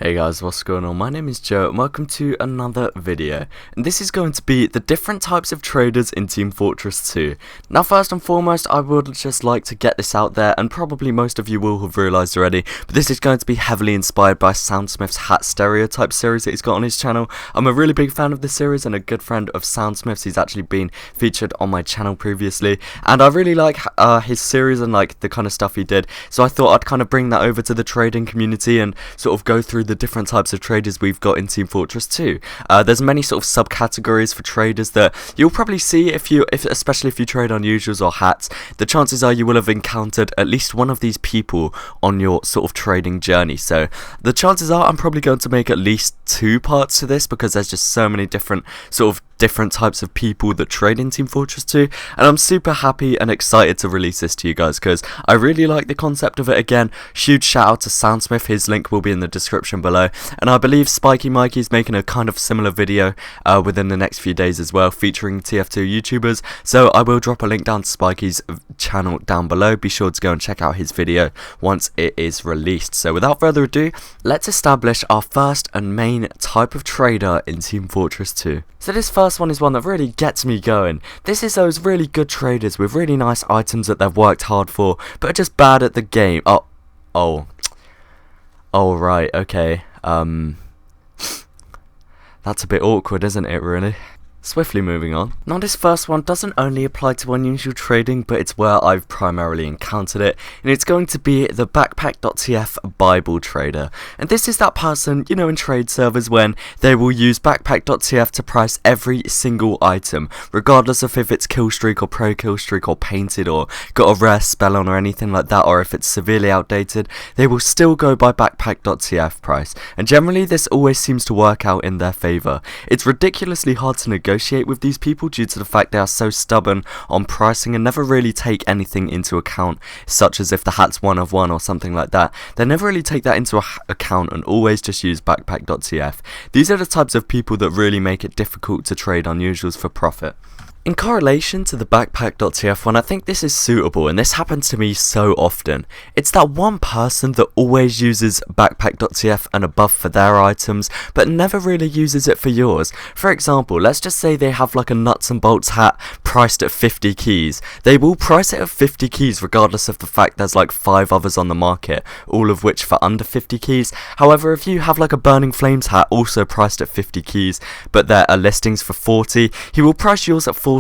Hey guys, what's going on? My name is Joe and welcome to another video, and this is going to be the different types of traders in Team Fortress 2. Now first and foremost, I would just like to get this out there, and probably most of you will have realised already, but this is going to be heavily inspired by SoundSmith's Hat Stereotypes series that he's got on his channel. I'm a really big fan of this series and a good friend of SoundSmith's. He's actually been featured on my channel previously, and I really like his series and like the kind of stuff he did, so I thought I'd kind of bring that over to the trading community and sort of go through the different types of traders we've got in Team Fortress 2. There's many sort of subcategories for traders that you'll probably see especially if you trade unusuals or hats. The chances are you will have encountered at least one of these people on your sort of trading journey. So the chances are I'm probably going to make at least 2 parts to this because there's just so many different types of people that trade in Team Fortress 2, and I'm super happy and excited to release this to you guys because I really like the concept of it. Again, huge shout out to SoundSmith, his link will be in the description below, and I believe Spiky Mikey's making a kind of similar video within the next few days as well, featuring TF2 YouTubers, so I will drop a link down to Spiky's channel down below. Be sure to go and check out his video once it is released. So without further ado, let's establish our first and main type of trader in Team Fortress 2. So this first one is one that really gets me going. This is those really good traders with really nice items that they've worked hard for, but are just bad at the game. Oh, right, okay. That's a bit awkward, isn't it, really? Swiftly moving on. Now this first one doesn't only apply to unusual trading, but it's where I've primarily encountered it, and it's going to be the backpack.tf Bible trader. And this is that person, you know, in trade servers when they will use backpack.tf to price every single item, regardless of if it's killstreak or pro killstreak or painted or got a rare spell on or anything like that, or if it's severely outdated, they will still go by backpack.tf price. And generally this always seems to work out in their favour. It's ridiculously hard to negotiate with these people due to the fact they are so stubborn on pricing and never really take anything into account, such as if the hat's 1 of 1 or something like that. They never really take that into account and always just use backpack.tf. These are the types of people that really make it difficult to trade unusuals for profit. In correlation to the backpack.tf one, I think this is suitable, and this happens to me so often. It's that one person that always uses backpack.tf and above for their items, but never really uses it for yours. For example, let's just say they have like a nuts and bolts hat priced at 50 keys. They will price it at 50 keys regardless of the fact there's like 5 others on the market, all of which for under 50 keys. However, if you have like a Burning Flames hat also priced at 50 keys, but there are listings for 40, he will price yours at 40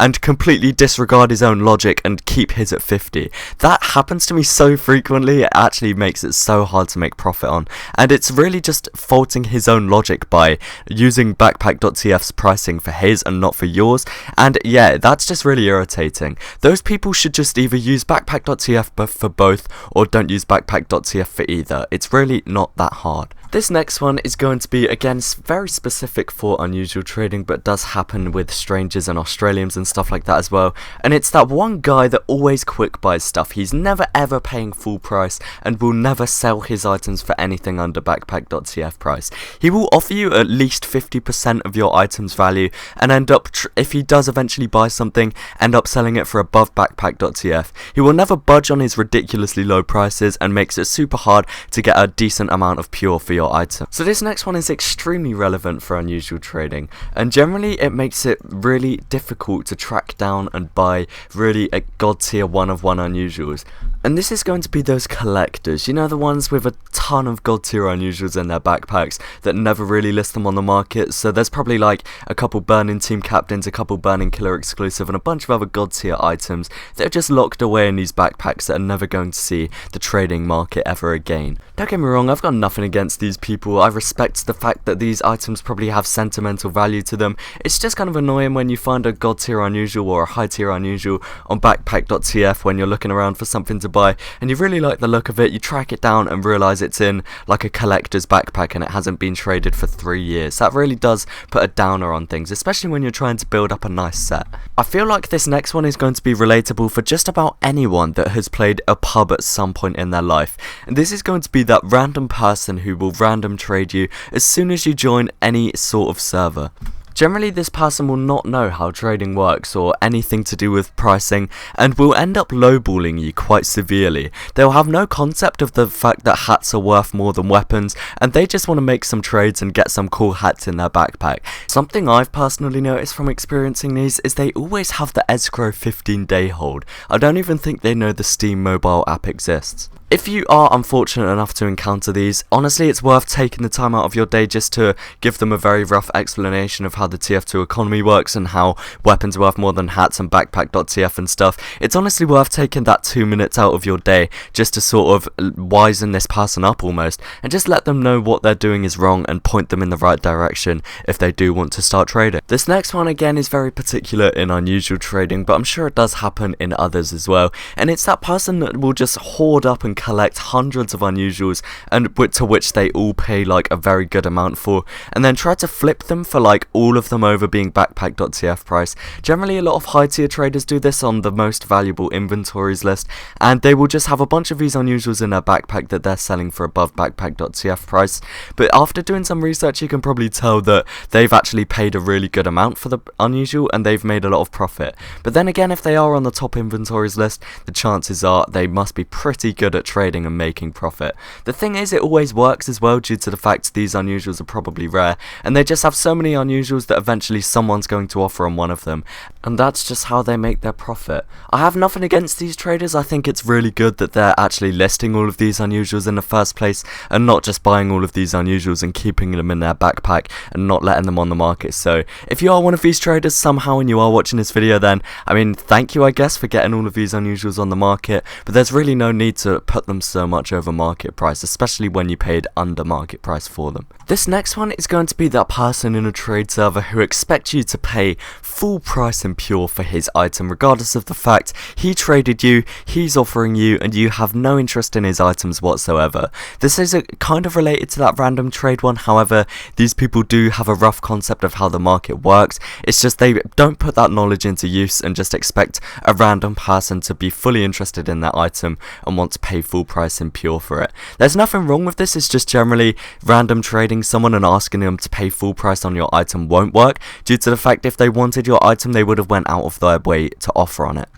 and completely disregard his own logic and keep his at 50. That happens to me so frequently, it actually makes it so hard to make profit on, and it's really just faulting his own logic by using backpack.tf's pricing for his and not for yours, and yeah, that's just really irritating. Those people should just either use backpack.tf for both or don't use backpack.tf for either. It's really not that hard. This next one is going to be, again, very specific for unusual trading, but does happen with strangers and Australians and stuff like that as well. And it's that one guy that always quick buys stuff. He's never ever paying full price and will never sell his items for anything under backpack.tf price. He will offer you at least 50% of your item's value and end up, if he does eventually buy something, end up selling it for above backpack.tf. He will never budge on his ridiculously low prices and makes it super hard to get a decent amount of pure for your item. So this next one is extremely relevant for unusual trading, and generally it makes it really difficult to track down and buy really a god tier 1 of 1 unusuals. And this is going to be those collectors, you know, the ones with a ton of god tier unusuals in their backpacks that never really list them on the market. So there's probably like a couple Burning Team Captains, a couple Burning Killer exclusive, and a bunch of other god tier items that are just locked away in these backpacks that are never going to see the trading market ever again. Don't get me wrong, I've got nothing against these people. I respect the fact that these items probably have sentimental value to them. It's just kind of annoying when you find a god tier unusual or a high tier unusual on backpack.tf when you're looking around for something to buy and you really like the look of it, you track it down and realise it's in like a collector's backpack and it hasn't been traded for 3 years. That really does put a downer on things, especially when you're trying to build up a nice set. I feel like this next one is going to be relatable for just about anyone that has played a pub at some point in their life, and this is going to be that random person who will random trade you as soon as you join any sort of server. Generally, this person will not know how trading works or anything to do with pricing and will end up lowballing you quite severely. They'll have no concept of the fact that hats are worth more than weapons, and they just want to make some trades and get some cool hats in their backpack. Something I've personally noticed from experiencing these is they always have the escrow 15-day hold. I don't even think they know the Steam mobile app exists. If you are unfortunate enough to encounter these, honestly it's worth taking the time out of your day just to give them a very rough explanation of how the TF2 economy works and how weapons are worth more than hats and backpack.tf and stuff. It's honestly worth taking that 2 minutes out of your day just to sort of wisen this person up almost, and just let them know what they're doing is wrong and point them in the right direction if they do want to start trading. This next one again is very particular in unusual trading, but I'm sure it does happen in others as well, and it's that person that will just hoard up and collect hundreds of unusuals and to which they all pay like a very good amount for, and then try to flip them for like all of them over being backpack.tf price. Generally a lot of high tier traders do this on the most valuable inventories list, and they will just have a bunch of these unusuals in their backpack that they're selling for above backpack.tf price, but after doing some research you can probably tell that they've actually paid a really good amount for the unusual and they've made a lot of profit. But then again, if they are on the top inventories list, the chances are they must be pretty good at trading and making profit. The thing is, it always works as well due to the fact these unusuals are probably rare, and they just have so many unusuals that eventually someone's going to offer on one of them, and that's just how they make their profit. I have nothing against these traders. I think it's really good that they're actually listing all of these unusuals in the first place and not just buying all of these unusuals and keeping them in their backpack and not letting them on the market. So if you are one of these traders somehow and you are watching this video, then I mean thank you I guess for getting all of these unusuals on the market, but there's really no need to put them so much over market price, especially when you paid under market price for them. This next one is going to be that person in a trade server who expects you to pay full price and pure for his item regardless of the fact he traded you, he's offering you, and you have no interest in his items whatsoever. This is kind of related to that random trade one, however these people do have a rough concept of how the market works. It's just they don't put that knowledge into use and just expect a random person to be fully interested in that item and want to pay full price and pure for it. There's nothing wrong with this, it's just generally random trading someone and asking them to pay full price on your item won't work due to the fact if they wanted your item they would have went out of their way to offer on it.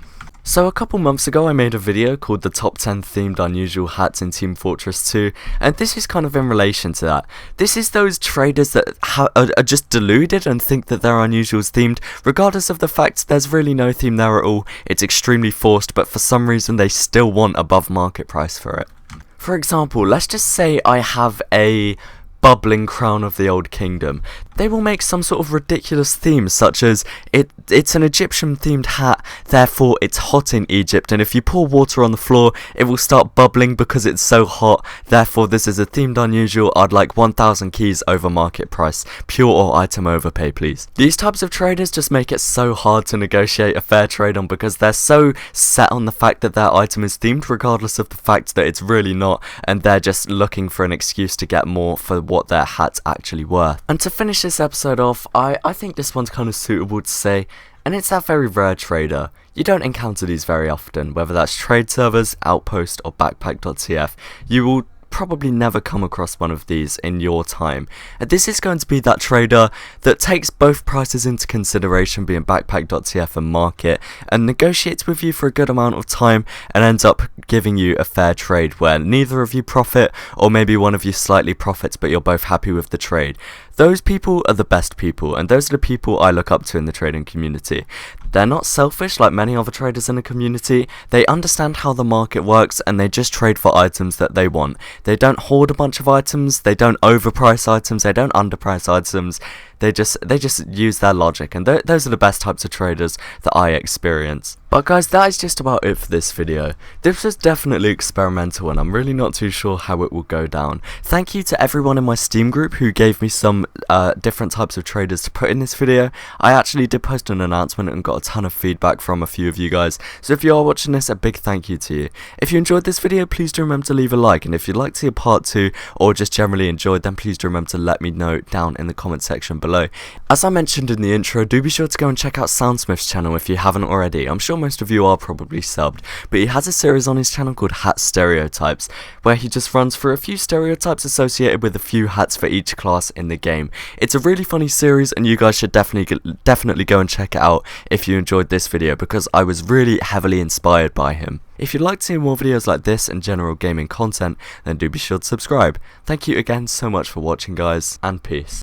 So a couple months ago I made a video called the top 10 themed unusual hats in Team Fortress 2, and this is kind of in relation to that. This is those traders that are just deluded and think that their unusuals themed regardless of the fact there's really no theme there at all. It's extremely forced, but for some reason they still want above market price for it. For example, let's just say I have a bubbling crown of the old kingdom. They will make some sort of ridiculous theme such as it's an Egyptian themed hat, therefore it's hot in Egypt, and if you pour water on the floor it will start bubbling because it's so hot, therefore this is a themed unusual. I'd like 1000 keys over market price, pure or item overpay please. These types of traders just make it so hard to negotiate a fair trade on because they're so set on the fact that their item is themed regardless of the fact that it's really not, and they're just looking for an excuse to get more for what their hat's actually worth. And to finish this episode off, I think this one's kind of suitable to say, and it's that very rare trader. You don't encounter these very often, whether that's trade servers, Outpost or backpack.tf. You will probably never come across one of these in your time, and this is going to be that trader that takes both prices into consideration, being backpack.tf and market, and negotiates with you for a good amount of time and ends up giving you a fair trade where neither of you profit, or maybe one of you slightly profits but you're both happy with the trade. Those people are the best people, and those are the people I look up to in the trading community. They're not selfish like many other traders in the community. They understand how the market works and they just trade for items that they want. They don't hoard a bunch of items, they don't overprice items, they don't underprice items. They just use their logic, and those are the best types of traders that I experience. But guys, that is just about it for this video. This was definitely experimental and I'm really not too sure how it will go down. Thank you to everyone in my Steam group who gave me some different types of traders to put in this video. I actually did post an announcement and got a ton of feedback from a few of you guys, so if you are watching this, a big thank you to you. If you enjoyed this video, please do remember to leave a like, and if you'd like to see a part 2 or just generally enjoyed, then please do remember to let me know down in the comment section below. below. As I mentioned in the intro, do be sure to go and check out SoundSmith's channel if you haven't already. I'm sure most of you are probably subbed, but he has a series on his channel called Stereotypes, where he just runs through a few stereotypes associated with a few hats for each class in the game. It's a really funny series, and you guys should definitely go and check it out if you enjoyed this video, because I was really heavily inspired by him. If you'd like to see more videos like this and general gaming content, then do be sure to subscribe. Thank you again so much for watching, guys, and peace.